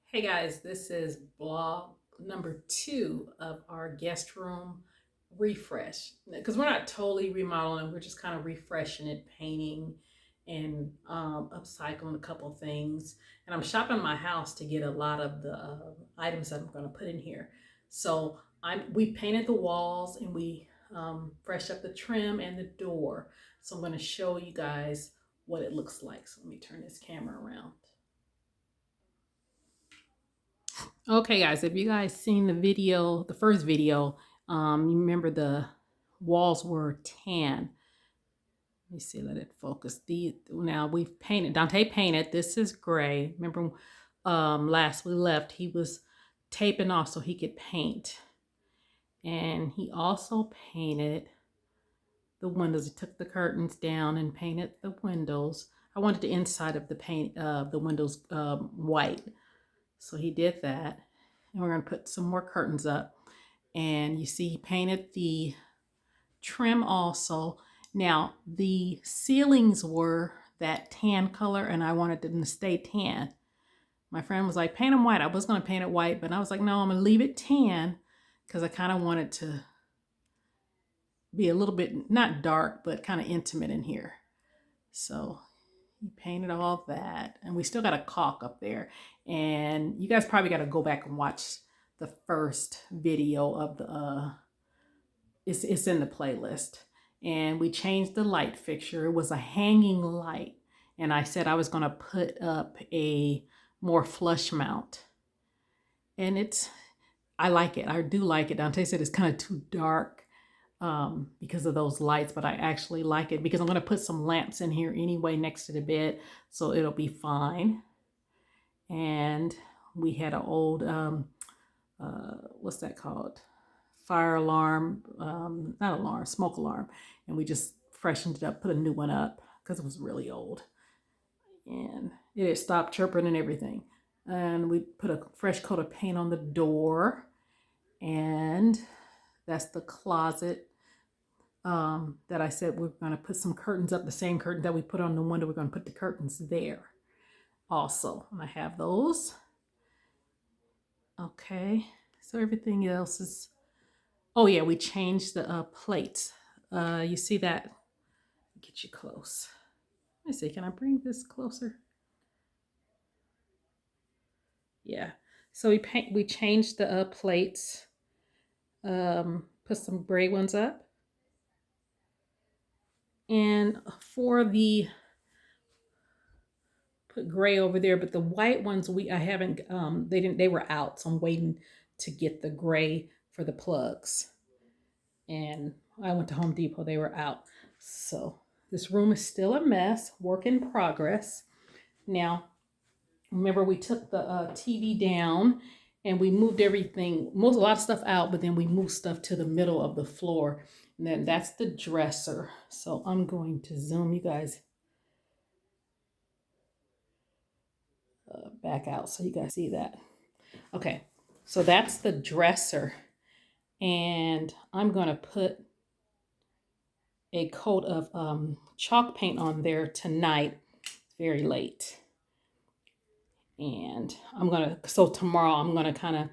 Hey guys, this is blog number 2 of our guest room refresh. Because we're not totally remodeling, we're just kind of refreshing it, painting and upcycling a couple things. And I'm shopping my house to get a lot of the items that I'm going to put in here. So we painted the walls and we freshed up the trim and the door. So I'm going to show you guys what it looks like. So let me turn this camera around. Okay, guys, if you guys seen the video, the first video, you remember the walls were tan. Let me see, let it focus. Now we've painted, Dante painted, this is gray. Remember last we left, he was taping off so he could paint. And he also painted the windows. He took the curtains down and painted the windows. I wanted the inside of the windows white. So he did that. And we're going to put some more curtains up. And you see he painted the trim also. Now the ceilings were that tan color and I wanted them to stay tan. My friend was like, paint them white. I was going to paint it white, but I was like, no, I'm going to leave it tan because I kind of wanted to be a little bit, not dark, but kind of intimate in here. So he painted all that, and we still got a caulk up there. And you guys probably got to go back and watch the first video of the it's in the playlist. And we changed the light fixture. It was a hanging light, and I said I was going to put up a more flush mount, and I like it. I do like it. Dante said it's kind of too dark because of those lights, but I actually like it because I'm going to put some lamps in here anyway next to the bed, so it'll be fine. And we had an old what's that called, fire alarm, not alarm, smoke alarm, and we just freshened it up, put a new one up because it was really old, and it had stopped chirping and everything. And we put a fresh coat of paint on the door, and that's the closet that I said we're going to put some curtains up, the same curtain that we put on the window. We're going to put the curtains there also. And I have those. Okay, so everything else is, oh yeah, we changed the plates. You see that? Get you close. Let me see, can I bring this closer? Yeah, so we changed the plates, put some gray ones up. And for the put gray over there, but the white ones I haven't they were out, so I'm waiting to get the gray for the plugs. And I went to Home Depot, they were out. So this room is still a mess, work in progress. Now, remember we took the TV down and we moved everything, a lot of stuff out, but then we moved stuff to the middle of the floor. And then that's the dresser. So I'm going to zoom you guys back out so you guys see that. Okay, so that's the dresser. And I'm going to put a coat of chalk paint on there tonight. It's very late. And so tomorrow I'm going to kind of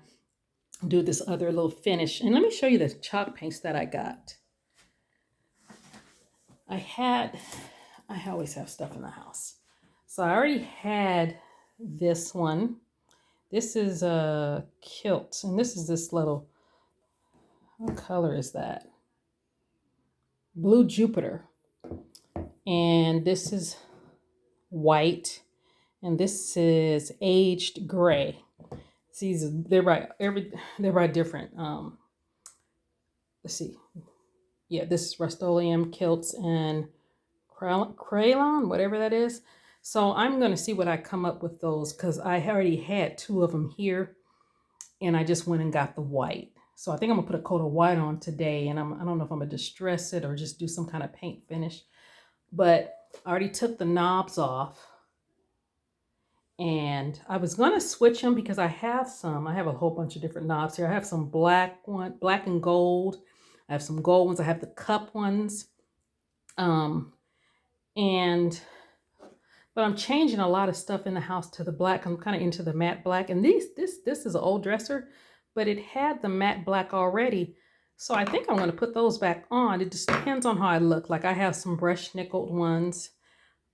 do this other little finish. And let me show you the chalk paints that I got. I always have stuff in the house. So I already had this one. This is a kilt, and this is this little, what color is that? Blue Jupiter. And this is white, and this is aged gray. See, they're by different. Let's see. Yeah, this is Rust-Oleum kilts and crayon, whatever that is. So I'm going to see what I come up with those because I already had 2 of them here, and I just went and got the white. So I think I'm gonna put a coat of white on today, and I don't know if I'm gonna distress it or just do some kind of paint finish. But I already took the knobs off, and I was gonna switch them because I have a whole bunch of different knobs here. I have some black and gold. I have some gold ones. I have the cup ones. And But I'm changing a lot of stuff in the house to the black. I'm kind of into the matte black. And this is an old dresser, but it had the matte black already. So I think I'm going to put those back on. It just depends on how I look. Like I have some brush nickeled ones,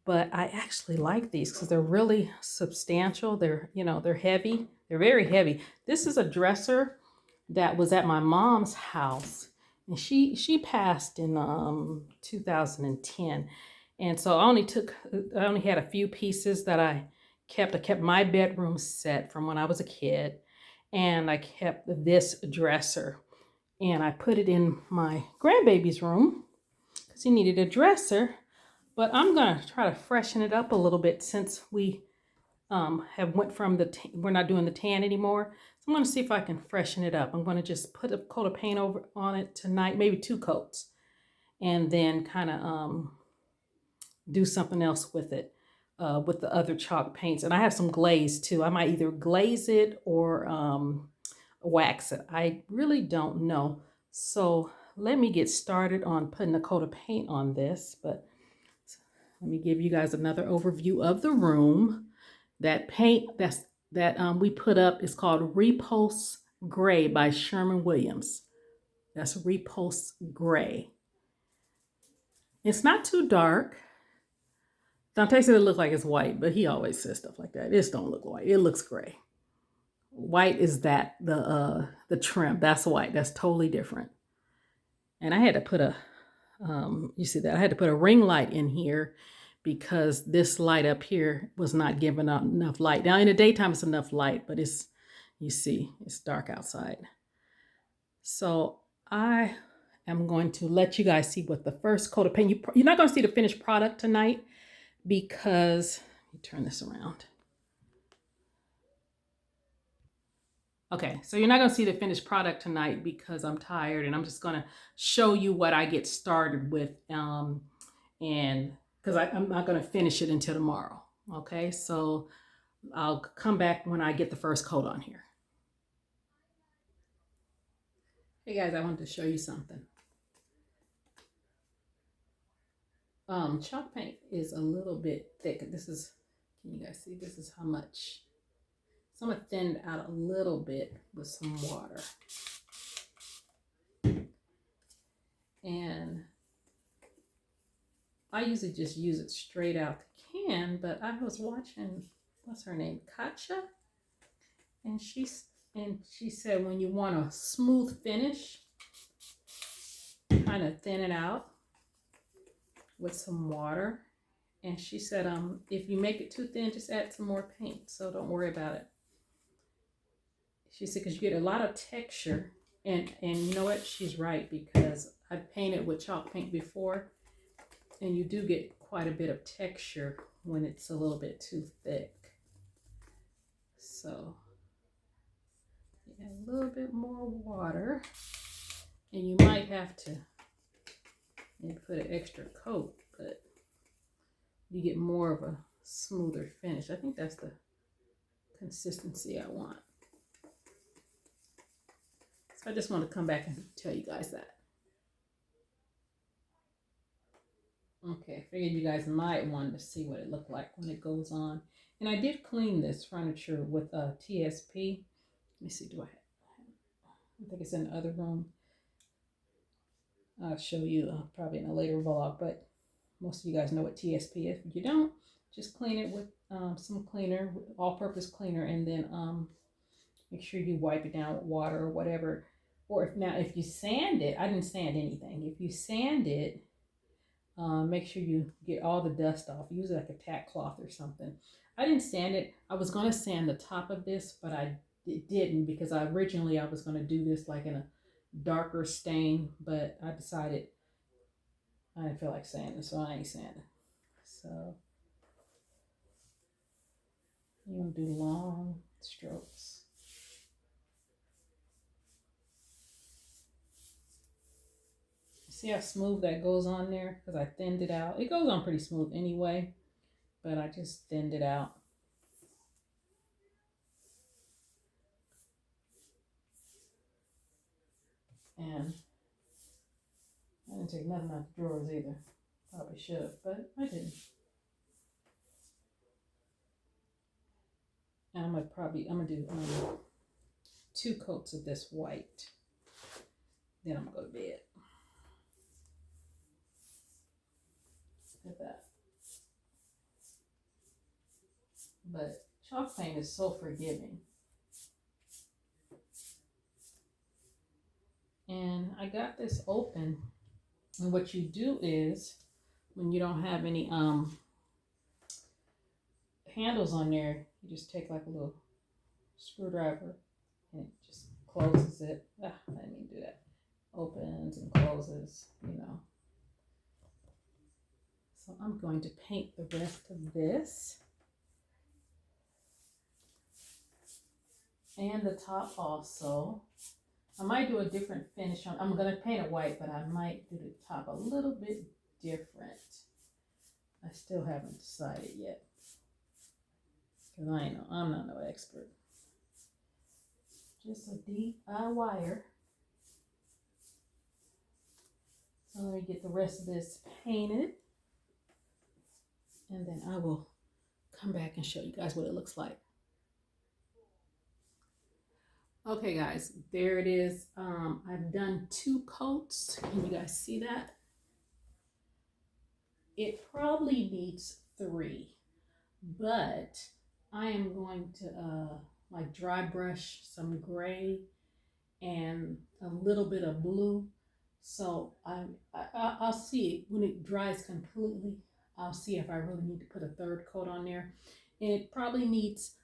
but I actually like these because they're really substantial. They're, you know, they're heavy. They're very heavy. This is a dresser that was at my mom's house, and she passed in 2010. And so I only had a few pieces that I kept. I kept my bedroom set from when I was a kid, and I kept this dresser, and I put it in my grandbaby's room because he needed a dresser. But I'm gonna try to freshen it up a little bit since we have went from we're not doing the tan anymore. So I'm gonna see if I can freshen it up. I'm gonna just put a coat of paint over on it tonight, maybe 2 coats, and then kind of do something else with it with the other chalk paints. And I have some glaze too. I might either glaze it or wax it. I really don't know. So let me get started on putting a coat of paint on this, but let me give you guys another overview of the room. That paint that we put up is called Repulse Gray by Sherman Williams. That's Repulse Gray. It's not too dark. Dante said it looked like it's white, but he always says stuff like that. It don't look white. It looks gray. White is that the trim. That's white. That's totally different. And I had to put you see that I had to put a ring light in here because this light up here was not giving out enough light. Now in the daytime it's enough light, but you see it's dark outside. So I am going to let you guys see what the first coat of paint, you're not going to see the finished product tonight because, let me turn this around. Okay, so you're not going to see the finished product tonight because I'm tired, and I'm just going to show you what I get started with, and because I'm not going to finish it until tomorrow. Okay, so I'll come back when I get the first coat on here. Hey guys, I wanted to show you something. Chalk paint is a little bit thick. This is, can you guys see? This is how much. So I'm going to thin it out a little bit with some water. And I usually just use it straight out the can, but I was watching, what's her name, Katja? And she said when you want a smooth finish, kind of thin it out with some water. And she said if you make it too thin, just add some more paint, so don't worry about it. She said because you get a lot of texture, and you know what, she's right, because I've painted with chalk paint before, and you do get quite a bit of texture when it's a little bit too thick. So yeah, a little bit more water, and you might have to maybe put an extra coat, but you get more of a smoother finish. I think that's the consistency I want. So I just want to come back and tell you guys that. Okay, I figured you guys might want to see what it looked like when it goes on. And I did clean this furniture with TSP. Let me see, do I have? I think it's in the other room. I'll show you probably in a later vlog, but most of you guys know what TSP is. If you don't, just clean it with some cleaner, all-purpose cleaner, and then make sure you wipe it down with water or whatever. Or if you sand it, I didn't sand anything. If you sand it, make sure you get all the dust off. Use like a tack cloth or something. I didn't sand it. I was going to sand the top of this, but I didn't because originally I was going to do this like in a darker stain, but I decided I didn't feel like sanding, so I ain't sanding. So you want to do long strokes. See how smooth that goes on there? Because I thinned it out. It goes on pretty smooth anyway, but I just thinned it out. And I didn't take nothing out the drawers either. Probably should have, but I didn't. And I'm gonna do 2 coats of this white. Then I'm gonna go to bed. Look at that. But chalk paint is so forgiving. And I got this open. And what you do is, when you don't have any handles on there, you just take like a little screwdriver and it just closes it. I didn't mean to do that. Opens and closes, you know. So I'm going to paint the rest of this. And the top also. I might do a different finish on. I'm going to paint it white, but I might do the top a little bit different. I still haven't decided yet. Because I'm not no expert. Just a DIYer. So let me get the rest of this painted. And then I will come back and show you guys what it looks like. Okay guys, there it is. I've done 2 coats. Can you guys see that? It probably needs 3, but I am going to like dry brush some gray and a little bit of blue. So I'll see when it dries completely. I'll see if I really need to put a 3rd coat on there. And it probably needs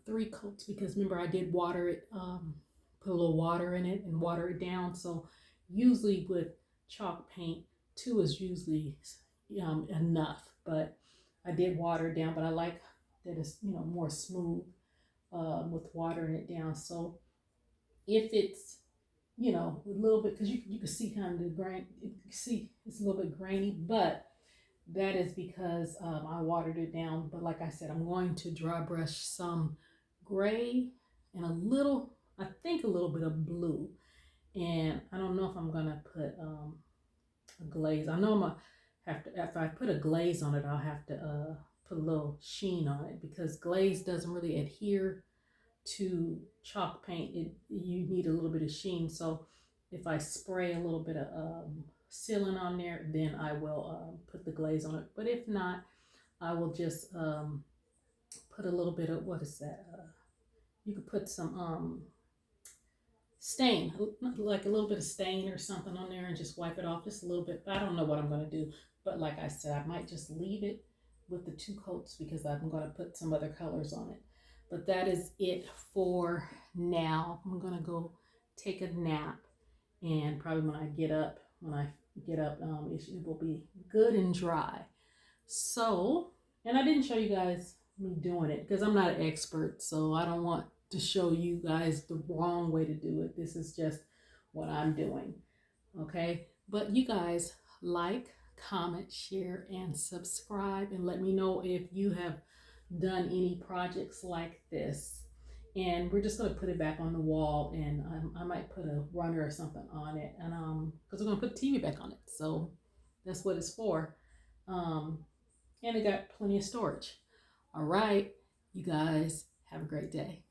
3 coats because remember I did water it, put a little water in it and water it down. So usually with chalk paint, 2 is usually enough, but I did water it down, but I like that it's, you know, more smooth with watering it down. So if it's, you know, a little bit, because you can see kind of the grain, you can see it's a little bit grainy, but that is because I watered it down. But like I said, I'm going to dry brush some gray and a little, I think a little bit of blue. And I don't know if I'm gonna put a glaze. I know I'm gonna have to, if I put a glaze on it, I'll have to put a little sheen on it because glaze doesn't really adhere to chalk paint. You need a little bit of sheen. So if I spray a little bit of sealant on there, then I will put the glaze on it. But if not, I will just put a little bit of, what is that? You could put some stain, like a little bit of stain or something on there and just wipe it off just a little bit. I don't know what I'm going to do, but like I said, I might just leave it with the 2 coats because I'm going to put some other colors on it. But that is it for now. I'm going to go take a nap, and probably when I get up, it will be good and dry. So, and I didn't show you guys me doing it because I'm not an expert, so I don't want to show you guys the wrong way to do it. This is just what I'm doing, okay? But you guys like, comment, share, and subscribe, and let me know if you have done any projects like this. And we're just going to put it back on the wall, and I might put a runner or something on it, and because we're going to put the TV back on it, so that's what it's for. And it got plenty of storage. All right, you guys have a great day.